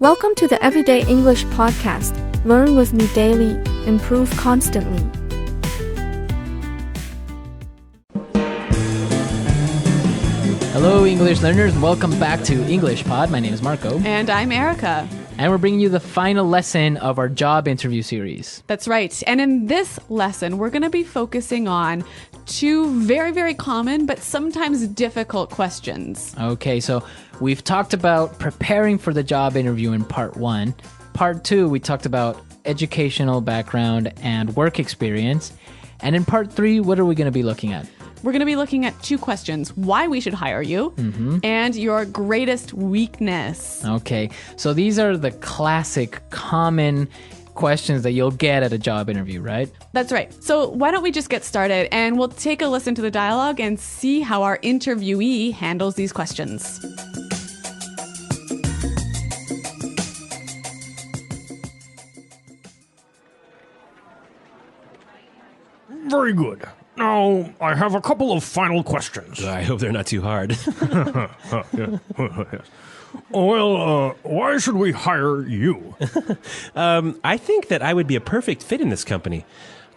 Welcome to the Everyday English Podcast. Learn with me daily, improve constantly. Hello, English learners. Welcome back to English Pod. My name is Marco. And I'm Erica. And we're bringing you the final lesson of our job interview series. That's right. And in this lesson, we're going to be focusing on two very, very common but sometimes difficult questions. Okay, so we've talked about preparing for the job interview in part 1. Part 2, we talked about educational background and work experience. And in part 3, what are we going to be looking at? We're going to be looking at two questions: why we should hire you and your greatest weakness. Okay, so these are the classic, common questions that you'll get at a job interview, right? That's right. So why don't we just get started and we'll take a listen to the dialogue and see how our interviewee handles these questions. Very good. Now, I have a couple of final questions. I hope they're not too hard. Well, why should we hire you? I think that I would be a perfect fit in this company.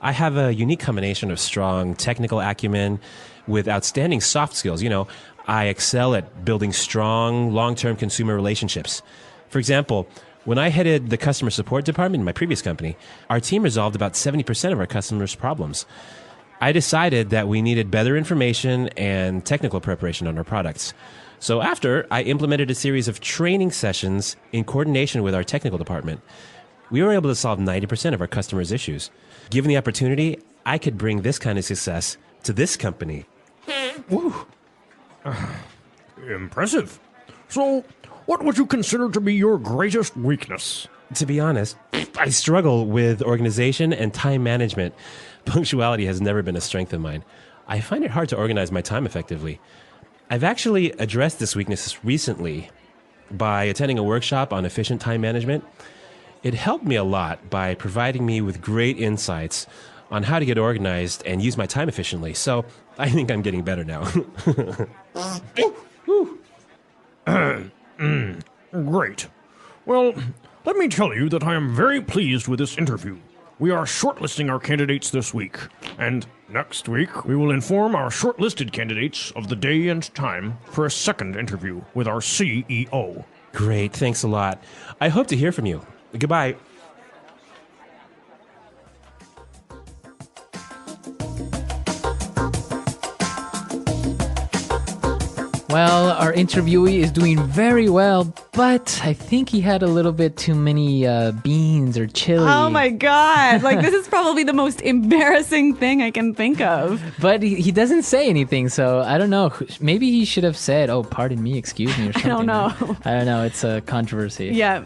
I have a unique combination of strong technical acumen with outstanding soft skills. You know, I excel at building strong, long-term consumer relationships. For example, when I headed the customer support department in my previous company, our team resolved about 70% of our customers' problems. I decided that we needed better information and technical preparation on our products. So after, I implemented a series of training sessions in coordination with our technical department. We were able to solve 90% of our customers' issues. Given the opportunity, I could bring this kind of success to this company. Woo. Impressive. So, what would you consider to be your greatest weakness? To be honest, I struggle with organization and time management. Punctuality has never been a strength of mine. I find it hard to organize my time effectively. I've actually addressed this weakness recently by attending a workshop on efficient time management. It helped me a lot by providing me with great insights on how to get organized and use my time efficiently. So I think I'm getting better now. Great. Well, let me tell you that I am very pleased with this interview. We are shortlisting our candidates this week, and next week we will inform our shortlisted candidates of the day and time for a second interview with our CEO. Great, thanks a lot. I hope to hear from you. Goodbye. Well, our interviewee is doing very well, but I think he had a little bit too many beans or chili. Oh my God. Like, this is probably the most embarrassing thing I can think of. But he doesn't say anything, so I don't know. Maybe he should have said, "Oh, pardon me, excuse me," or something. I don't know. I don't know. It's a controversy. Yeah.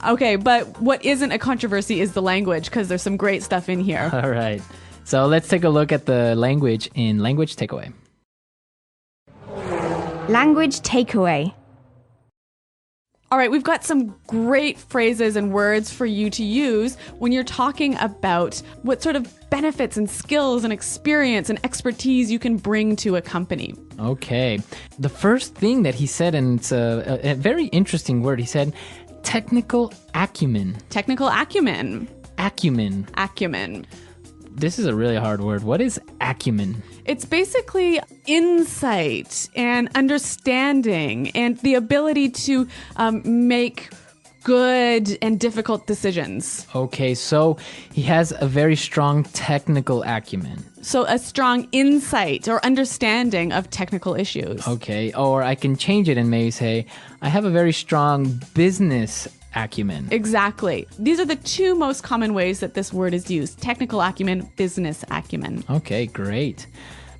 Okay, but what isn't a controversy is the language, because there's some great stuff in here. All right. So let's take a look at the language in Language Takeaway. Language takeaway. All right, we've got some great phrases and words for you to use when you're talking about what sort of benefits and skills and experience and expertise you can bring to a company. Okay. The first thing that he said, and it's a very interesting word, he said technical acumen. Technical acumen. Acumen. Acumen. This is a really hard word. What is acumen? It's basically insight and understanding and the ability to make good and difficult decisions. Okay, so he has a very strong technical acumen. So a strong insight or understanding of technical issues. Okay, or I can change it and maybe say, I have a very strong business acumen. Exactly. These are the two most common ways that this word is used: technical acumen, business acumen. Okay, great.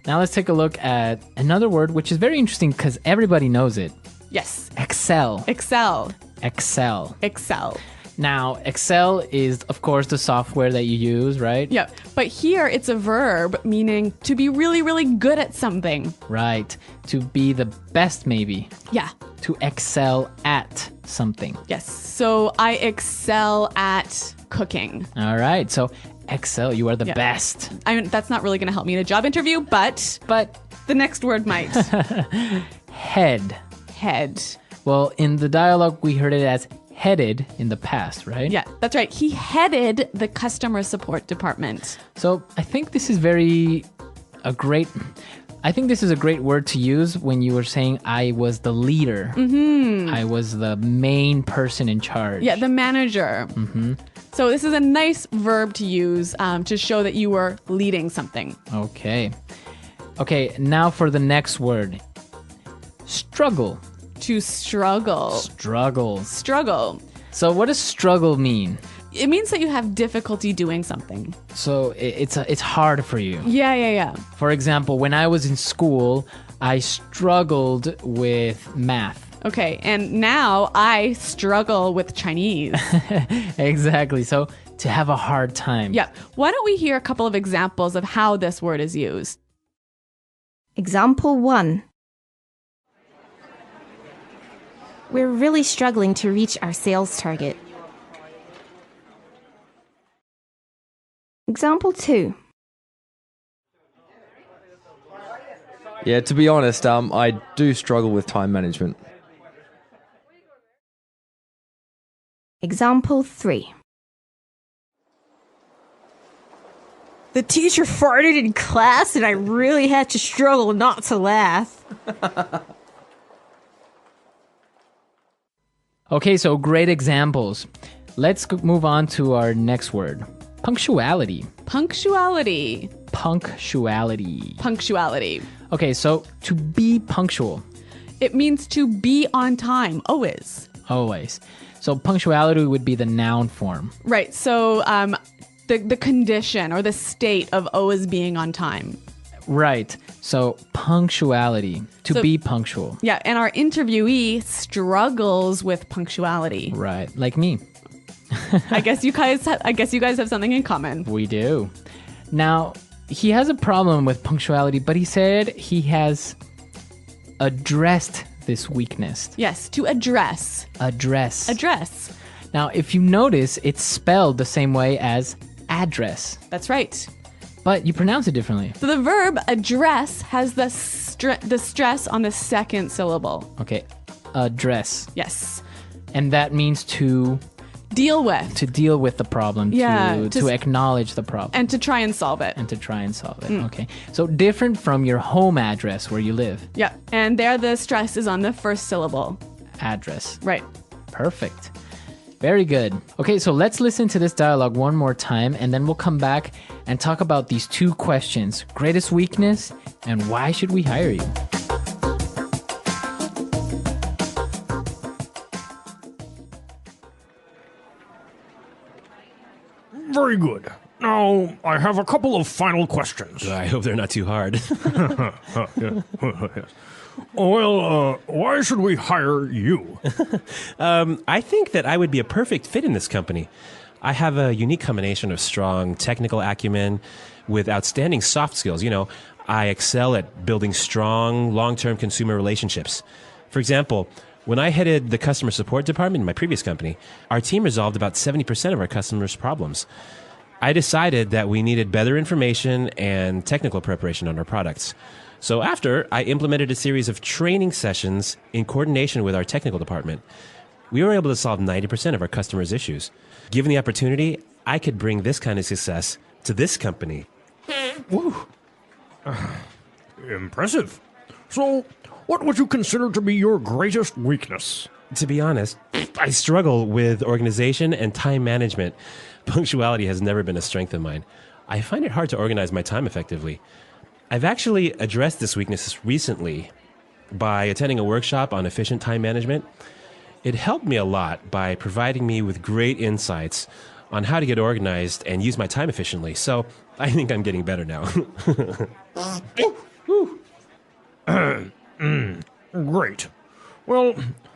Now let's take a look at another word, which is very interesting because everybody knows it. Yes. Excel. Excel. Excel. Excel. Now, Excel is, of course, the software that you use, right? Yeah. But here it's a verb meaning to be really, really good at something. Right. To be the best, maybe. Yeah. To excel at something. Yes. So I excel at cooking. All right. So excel, you are the best. I mean, that's not really going to help me in a job interview, but the next word might. Head. Head. Well, in the dialogue, we heard it as headed in the past, right? Yeah, that's right. He headed the customer support department. So I think this is a great word to use when you were saying I was the leader. I was the main person in charge. Yeah, the manager. So this is a nice verb to use to show that you were leading something. Okay, now for the next word. Struggle. To struggle. Struggle. So what does struggle mean? It means that you have difficulty doing something. So it's hard for you. Yeah. For example, when I was in school, I struggled with math. Okay, and now I struggle with Chinese. Exactly. So to have a hard time. Yeah. Why don't we hear a couple of examples of how this word is used? Example 1. We're really struggling to reach our sales target. Example 2. Yeah, to be honest, I do struggle with time management. Example 3. The teacher farted in class and I really had to struggle not to laugh. Okay, so great examples. Let's move on to our next word. Punctuality. Punctuality. Okay, so to be punctual. It means to be on time, always. So punctuality would be the noun form. Right, so the condition or the state of always being on time. Right, so punctuality, to be punctual. Yeah, and our interviewee struggles with punctuality. Right, like me. I guess you guys have something in common. We do. Now, he has a problem with punctuality, but he said he has addressed this weakness. Yes, to address. Address. Now, if you notice, it's spelled the same way as address. That's right. But you pronounce it differently. So the verb address has the stress on the second syllable. Okay, address. Yes. And that means to deal with. To deal with the problem. Yeah. To acknowledge the problem. And to try and solve it. Okay. So different from your home address where you live. Yeah. And there the stress is on the first syllable. Address. Right. Perfect. Very good. Okay, so let's listen to this dialogue one more time, and then we'll come back and talk about these two questions: greatest weakness and why should we hire you? Very good. Now, I have a couple of final questions. I hope they're not too hard. Yes. Well, why should we hire you? I think that I would be a perfect fit in this company. I have a unique combination of strong technical acumen with outstanding soft skills. I excel at building strong, long-term consumer relationships. For example, when I headed the customer support department in my previous company, our team resolved about 70% of our customers' problems. I decided that we needed better information and technical preparation on our products. So after, I implemented a series of training sessions in coordination with our technical department. We were able to solve 90% of our customers' issues. Given the opportunity, I could bring this kind of success to this company. Woo. Impressive. So, what would you consider to be your greatest weakness? To be honest, I struggle with organization and time management. Punctuality has never been a strength of mine. I find it hard to organize my time effectively. I've actually addressed this weakness recently by attending a workshop on efficient time management. It helped me a lot by providing me with great insights on how to get organized and use my time efficiently. So I think I'm getting better now. Great. Well,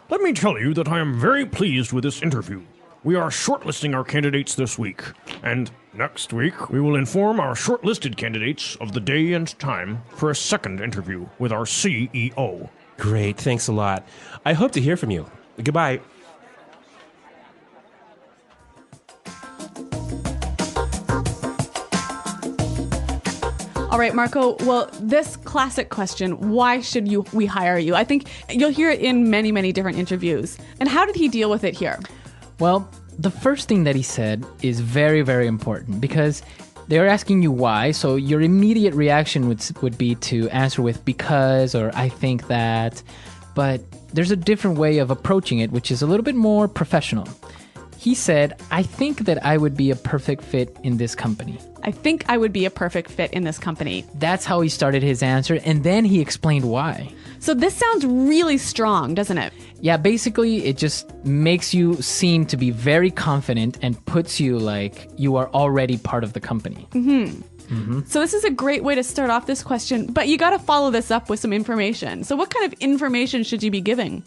let me tell you that I am very pleased with this interview. We are shortlisting our candidates this week, and next week we will inform our shortlisted candidates of the day and time for a second interview with our CEO. Great, thanks a lot. I hope to hear from you. Goodbye. All right, Marco. Well, this classic question, why should we hire you? I think you'll hear it in many, many different interviews. And how did he deal with it here? Well, the first thing that he said is very, very important because they're asking you why. So your immediate reaction would be to answer with because or I think that. But there's a different way of approaching it, which is a little bit more professional. He said, I think that I would be a perfect fit in this company. I think I would be a perfect fit in this company. That's how he started his answer, and then he explained why. So this sounds really strong, doesn't it? Yeah, basically, it just makes you seem to be very confident and puts you like you are already part of the company. So this is a great way to start off this question, but you got to follow this up with some information. So what kind of information should you be giving?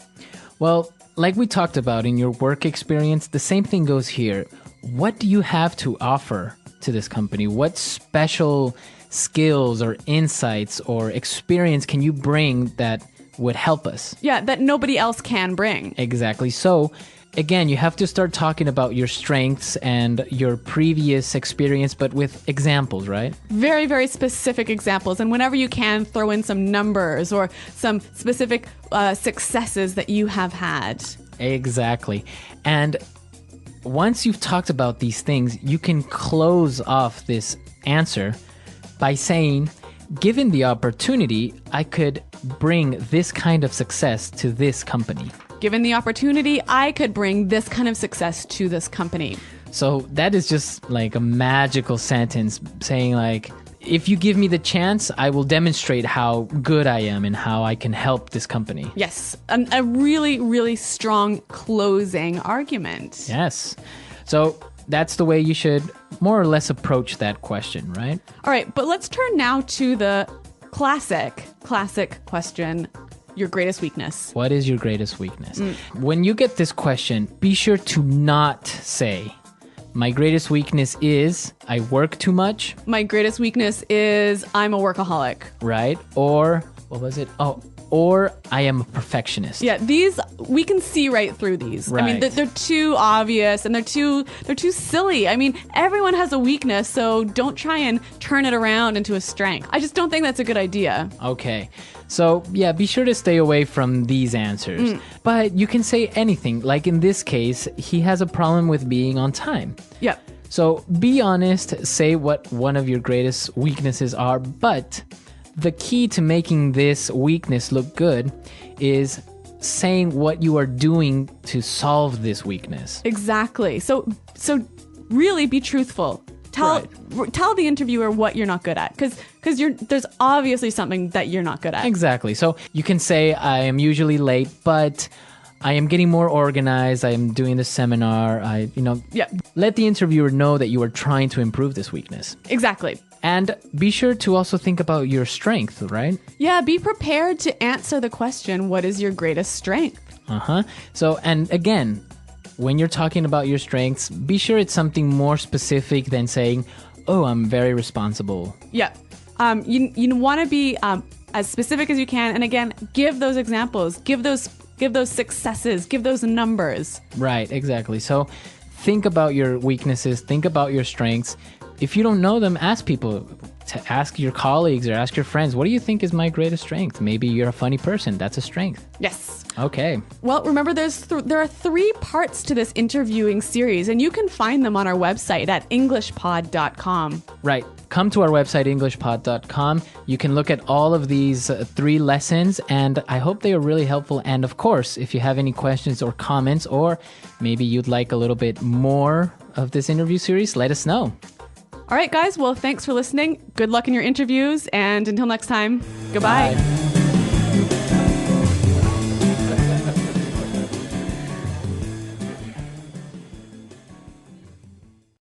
Well, like we talked about in your work experience, the same thing goes here. What do you have to offer to this company? What special skills or insights or experience can you bring that would help us? Yeah, that nobody else can bring. Exactly. So, again, you have to start talking about your strengths and your previous experience, but with examples, right? Very, very specific examples. And whenever you can, throw in some numbers or some specific successes that you have had. Exactly. And once you've talked about these things, you can close off this answer by saying, given the opportunity, I could bring this kind of success to this company. Given the opportunity, I could bring this kind of success to this company. So that is just like a magical sentence saying like, if you give me the chance, I will demonstrate how good I am and how I can help this company. Yes, a really, really strong closing argument. Yes. So that's the way you should more or less approach that question, right? All right, but let's turn now to the classic question, your greatest weakness. What is your greatest weakness? When you get this question, be sure to not say, my greatest weakness is I work too much. My greatest weakness is I'm a workaholic. Right? Or, what was it? Oh, or I am a perfectionist. Yeah, these, we can see right through these. I mean, Right. they're too obvious and they're too silly. I mean, everyone has a weakness, so don't try and turn it around into a strength. I just don't think that's a good idea. Okay. So, yeah, be sure to stay away from these answers. But you can say anything. Like in this case, he has a problem with being on time. Yep. So be honest, say what one of your greatest weaknesses are, but the key to making this weakness look good is saying what you are doing to solve this weakness. Exactly. So really be truthful. Tell the interviewer what you're not good at, because there's obviously something that you're not good at. Exactly. So you can say, I am usually late, but I am getting more organized. I am doing the seminar. Yeah. Let the interviewer know that you are trying to improve this weakness. Exactly. And be sure to also think about your strength, right? Yeah, be prepared to answer the question, what is your greatest strength? So, and again, when you're talking about your strengths, be sure it's something more specific than saying, oh, I'm very responsible. Yeah. You want to be as specific as you can. And again, give those examples, give those successes, give those numbers. Right, exactly. So think about your weaknesses, think about your strengths. If you don't know them, ask people, to ask your colleagues or ask your friends, what do you think is my greatest strength? Maybe you're a funny person. That's a strength. Yes. Okay. Well, remember, there are 3 parts to this interviewing series, and you can find them on our website at EnglishPod.com. Right. Come to our website, EnglishPod.com. You can look at all of these 3 lessons, and I hope they are really helpful. And of course, if you have any questions or comments, or maybe you'd like a little bit more of this interview series, let us know. All right, guys. Well, thanks for listening. Good luck in your interviews, and until next time, goodbye. Bye.